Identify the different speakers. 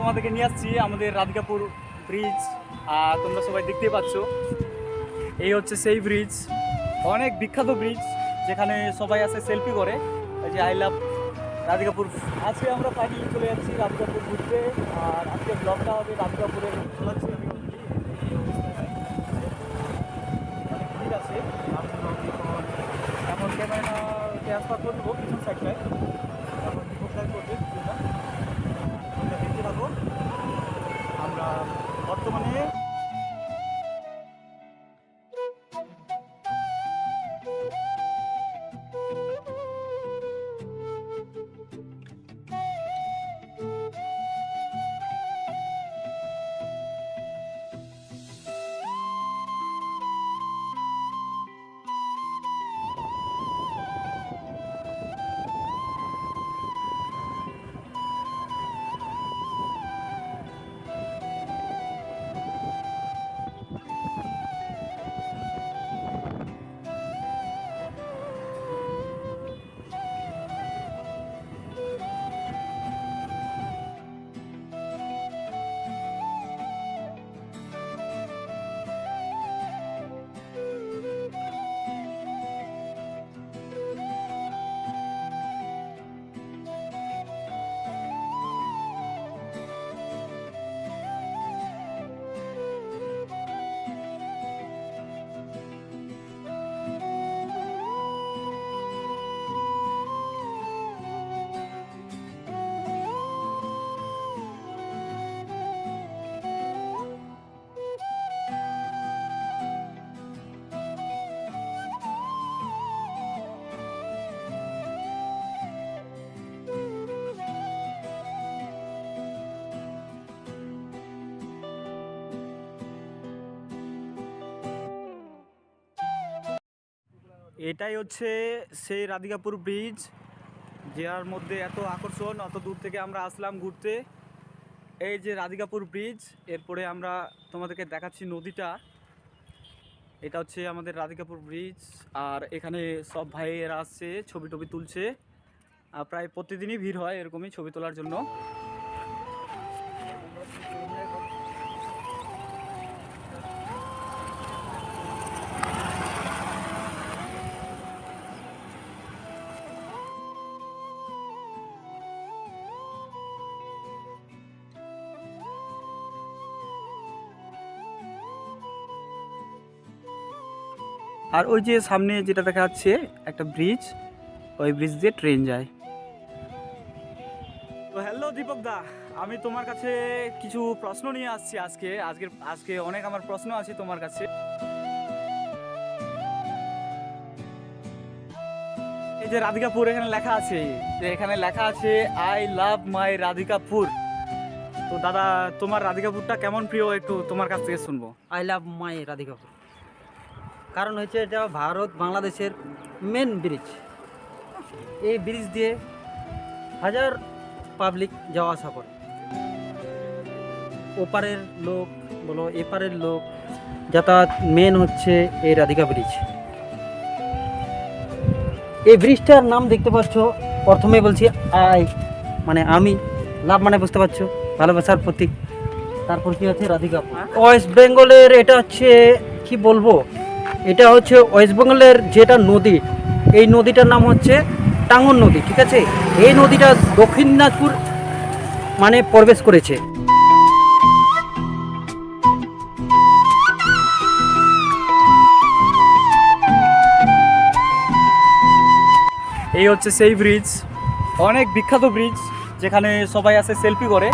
Speaker 1: তোমাদেরকে নিয়ে আসছি আমাদের রাধিকাপুর ব্রিজ। আর তোমরা সবাই দেখতেই পাচ্ছ, এই হচ্ছে সেই ব্রিজ, অনেক বিখ্যাত ব্রিজ যেখানে সবাই আসে সেলফি করে। এই যে আই লাভ রাধিকাপুর। আজকে আমরা ফাইনালি চলে যাচ্ছি রাধিকাপুর ঘুরতে। আর আজকে ব্লগটা হবে রাধিকাপুরের। চলাচ্ছি আমি অনেক ভিড় আছে, এখন ক্যামেরা ট্রান্সফার করে দেবো পিছন সাইডটায়, এখন রিপোর্টার করবে ভিডিওটা। তোমরা দেখতে থাকো। আমরা বর্তমানে এটাই হচ্ছে সেই রাধিকাপুর ব্রিজ, যার মধ্যে এত আকর্ষণ। অত দূর থেকে আমরা আসলাম ঘুরতে। এই যে রাধিকাপুর ব্রিজ, এরপরে আমরা তোমাদেরকে দেখাচ্ছি নদীটা। এটা হচ্ছে আমাদের রাধিকাপুর ব্রিজ। আর এখানে সব ভাইয়েরা আসছে, ছবি টবি তুলছে। প্রায় প্রতিদিনই ভিড় হয় এরকমই ছবি তোলার জন্য। আর ওই যে সামনে যেটা দেখা যাচ্ছে একটা ব্রিজ, ওই ব্রিজ দিয়ে ট্রেন যায়। তো হ্যালো দীপক দা, আমি তোমার কাছে কিছু প্রশ্ন নিয়ে আসছি আজকে অনেক আমার প্রশ্ন আছে তোমার কাছে। এই যে রাধিকাপুর এখানে লেখা আছে, আই লাভ মাই রাধিকাপুর। তো দাদা, তোমার রাধিকাপুরটা কেমন প্রিয়, একটু তোমার কাছ থেকে শুনবো।
Speaker 2: আই লাভ মাই রাধিকাপুর কারণ হচ্ছে এটা ভারত বাংলাদেশের মেন ব্রিজ। এই ব্রিজ দিয়ে হাজার পাবলিক যাওয়া আসা করে। ওপারের লোক বলো এপারের লোক যাতায়াত মেন হচ্ছে এই রাধিকা ব্রিজ। এই ব্রিজটার নাম দেখতে পাচ্ছ, প্রথমে বলছি আই মানে আমি, লাভ মানে বুঝতে পারছো ভালোবাসার প্রতীক, তারপর কি আছে রাধিকাপুর। ওয়েস্ট বেঙ্গলের এটা হচ্ছে কি বলবো, এটা হচ্ছে ওয়েস্ট বেঙ্গলের যেটা নদী, এই নদীটার নাম হচ্ছে টাঙ্গন নদী, ঠিক আছে। এই নদীটা দক্ষিণ দিনাজপুর মানে প্রবেশ করেছে।
Speaker 1: এই হচ্ছে সেই ব্রিজ, অনেক বিখ্যাত ব্রিজ যেখানে সবাই আসে সেলফি করে।